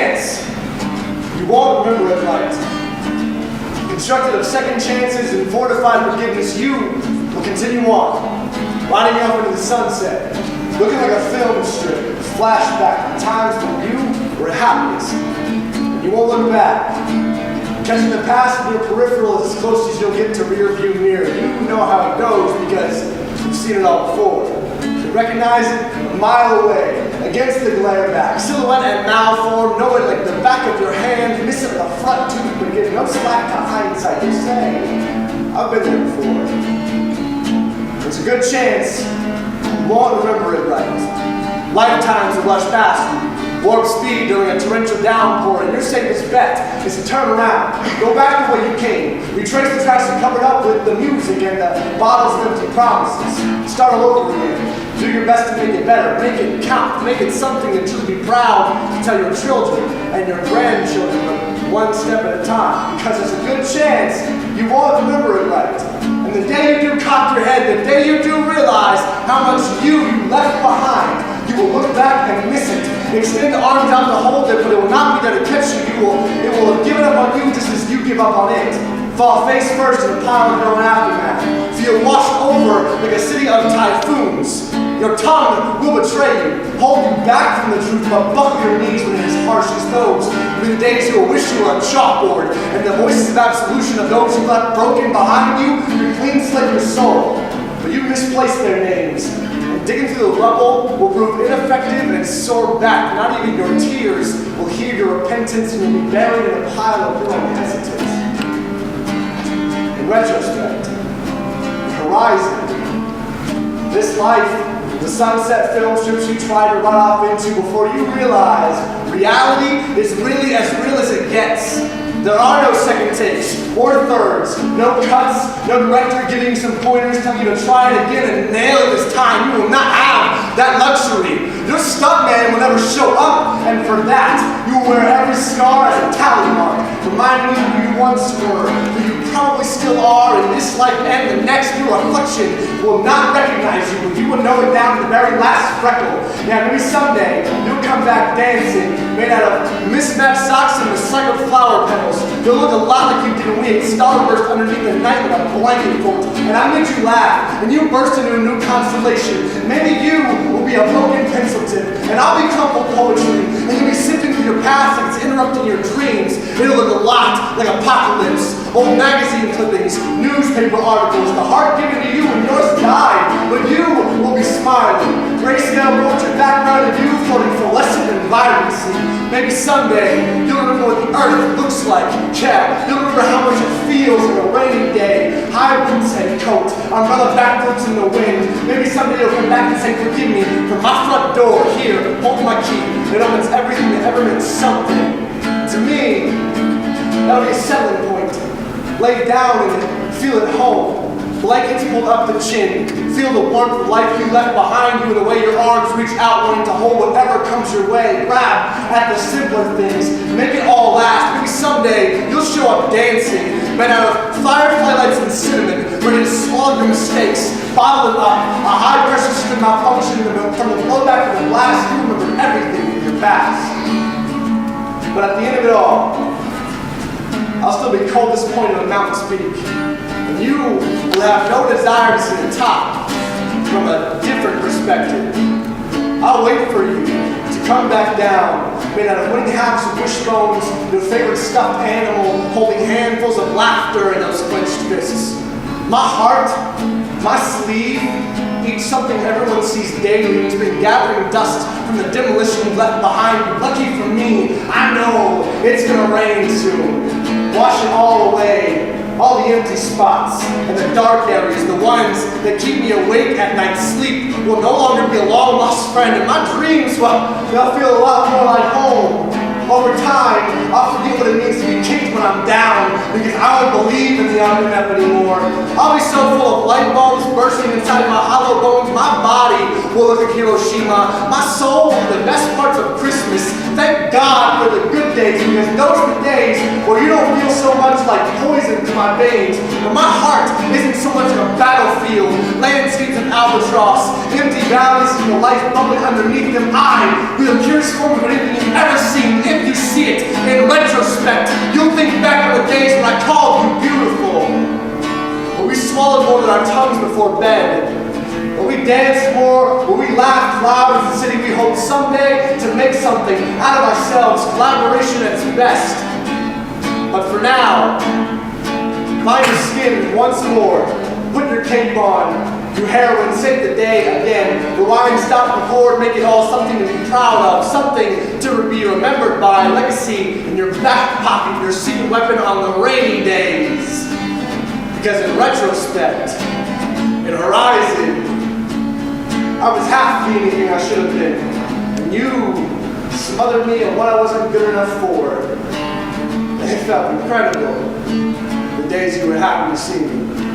chance, you won't remember it right. Constructed of second chances and fortified forgiveness, you will continue on, riding off into the sunset, looking like a film strip, flashback to times when you were happiest. And you won't look back. Catching the past in your peripheral is as close as you'll get to rear view mirror. You know how it goes because you've seen it all before. You recognize it a mile away, against the glare back. Silhouette and malform, know it like the back of your hand, miss it with a front tooth, but get no slack to hindsight. You say, I've been there before. There's a good chance you won't remember it right. Lifetimes will rush past you. Warp speed during a torrential downpour, and your safest bet is to turn around, go back the way you came, retrace the tracks you covered up with the music and the bottles of empty promises. Start all over again. Do your best to make it better, make it count, make it something that you'll be proud to tell your children and your grandchildren, but one step at a time, because there's a good chance you won't remember it right. And the day you do cock your head, the day you do realize how much you left behind, you will look back and miss it. Extend the arms out to hold it, but it will not be there to catch you. It will have given up on you just as you give up on it. Fall face first in a pile of your own aftermath. Feel washed over like a city of typhoons. Your tongue will betray you, hold you back from the truth, but buckle your knees when it is harsh as those. Will be the days you will wish you were a chalkboard, and the voices of absolution of those who left broken behind you, your clean slate your soul. But you misplaced their names. Digging through the rubble will prove ineffective and soar back. Not even your tears will hear your repentance, and you'll be buried in a pile of your own hesitance. In retrospect, the horizon, this life, the sunset film strips you try to run off into before you realize reality is really as real as it gets. There are no second takes or thirds, no cuts, no director giving you some pointers telling you to try it again and nail it this time. You will not have that luxury. Your stuntman will never show up, and for that, you will wear every scar as a tally mark, reminding you who you once were, who you probably still are in this life and the next. Your reflection will not recognize you, but you will know it down to the very last freckle. Yeah, maybe someday you'll come back dancing, made out of mismatched socks and recycled flower petals. You'll look a lot like you did when we ate Starburst underneath the night with a blanket fort, and I made you laugh, and you burst into a new constellation. Maybe you will be a broken pencil tip, and I'll be crumpled poetry, and you'll be sifting through your past like it's interrupting your dreams. It'll look a lot like Apocalypse, old magazine clippings, newspaper articles, the heart given to you when yours died, but you will be smiling. Grayscale portrait background of you floating fluorescent and vibrancy. Maybe someday you'll remember what the earth looks like. Yeah, you'll remember how much it feels on a rainy day. High boots and coat, umbrella backwards in the wind. Maybe someday you'll come back and say, forgive me, from my front door, here, hold my key. It opens everything that ever meant something. To me, that'll be a settling point. Lay down and feel at home. Blankets pulled up the chin. Feel the warmth of life you left behind you and the way your arms reach out wanting to hold whatever comes your way. Grab at the simpler things. Make it all last. Maybe someday you'll show up dancing, made out of firefly lights and cinnamon, ready to swallow your mistakes, bottle it up. A high-pressure system malfunction from the blowback of the blast. You remember everything in your past. But at the end of it all, I'll still be cold disappointed on Mountain Peak. And you will have no desire to see the top from a different perspective. I'll wait for you to come back down, made out of wooden halves of wishbones, your favorite stuffed animal, holding handfuls of laughter in those clenched fists. My heart, my sleeve, each something everyone sees daily. It's been gathering dust from the demolition left behind you. Lucky for me, I know it's gonna rain soon. Wash it all away. All the empty spots and the dark areas, the ones that keep me awake at night. Sleep will no longer be a long-lost friend, and my dreams, well, they'll feel a lot more like home. Over time, I'll forget what it means to be kicked when I'm down, because I won't believe in the unmet anymore. I'll be so full of light bulbs bursting inside my hollow bones, my body will look like Hiroshima. My soul will be the best parts of Christmas. Thank God for the good days, because those are the days where you don't feel so much like poison to my veins. But my heart isn't so much of a battlefield, landscapes of albatross, empty valleys and the life bubbling underneath them. I, with the purest form of anything you've ever seen, if you see retrospect, you'll think back on the days when I called you beautiful. When we swallowed more than our tongues before bed. When we danced more, when we laughed loud as the city we hoped someday to make something out of ourselves, collaboration at its best. But for now, find your skin once more, put your cape on, do heroin, save the day again, rewind, stop, record, make it all something to be proud of, something to be remembered by, legacy in your back pocket, your secret weapon on the rainy days. Because in retrospect, in Horizon, I was half the anything I should have been, and you smothered me in what I wasn't good enough for. And it felt incredible, the days you were happy to see me.